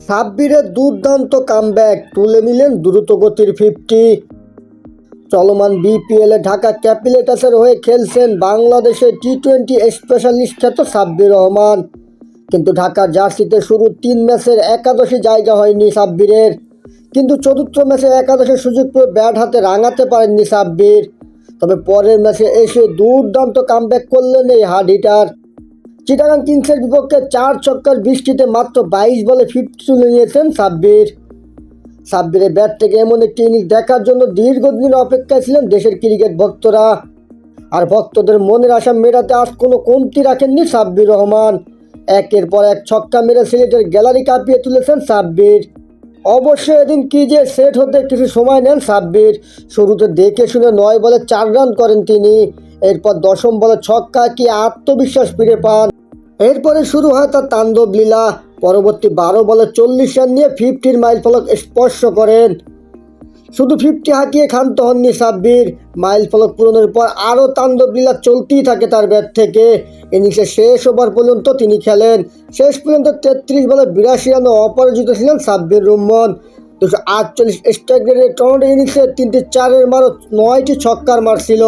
সাব্বিরের দুর্দান্ত কামব্যাক, তুলে নিলেন দ্রুতগতির 50। চলমান বিপিএলে ঢাকা ক্যাপিটালসের হয়ে খেলছেন বাংলাদেশের টি-20 স্পেশালিস্ট খ্যাত সাব্বির রহমান। কিন্তু ঢাকার জার্সিতে শুরু 3 ম্যাচের একাদশে জায়গা হয়নি সাব্বিরের। কিন্তু চতুর্থ ম্যাচে একাদশের সুযোগ পেয়ে ব্যাট হাতে রাঙাতে পারেননি সাব্বির। তবে পরের ম্যাচে এসে দুর্দান্ত কামব্যাক করলেন এই হার্ড হিটার। চিটাগাং কিংসের বিপক্ষে 4 ছক্কার বৃষ্টিতে মাত্র 22 বলে 50 তুলে নিয়েছেন সাব্বির। সাব্বিরের ব্যাট থেকে এমন একটি ইনিংস দেখার জন্য দীর্ঘদিনের অপেক্ষায় ছিলেন দেশের ক্রিকেট ভক্তরা। আর ভক্তদের মনের আশা মেটাতে আজ কোনো কমতি রাখেননি সাব্বির রহমান। একের পর এক ছক্কা মেরে সিলেটের গ্যালারি কাঁপিয়ে তুলেছেন সাব্বির। অবশ্য এদিন ক্রিজে সেট হতে কিছু সময় নেন সাব্বির। শুরুতে দেখে শুনে 9 বলে 4 রান করেন তিনি। এরপর 10ম বলে ছক্কা কি আত্মবিশ্বাস ফিরে পান। এরপরে শুরু হয় তার তাণ্ডব লীলা। পরবর্তী 12 বলে 40 রান নিয়ে 50-র মাইলফলক স্পর্শ করেন। শুধু 50 হাঁকিয়ে ক্ষান্ত হননি সাব্বির। মাইলফলক পূরণের পর আরও তাণ্ডব লীলা চলতেই থাকে তার ব্যাট থেকে। ইনিংসের শেষ ওভার পর্যন্ত তিনি খেলেন। শেষ পর্যন্ত 33 বলে 82 রানে অপরাজিত ছিলেন সাব্বির রহমান। 248 স্ট্রাইক রেটে টর্নেডো ইনিংসে 3টি 4-এর মারও 9টি ছক্কার মার ছিল।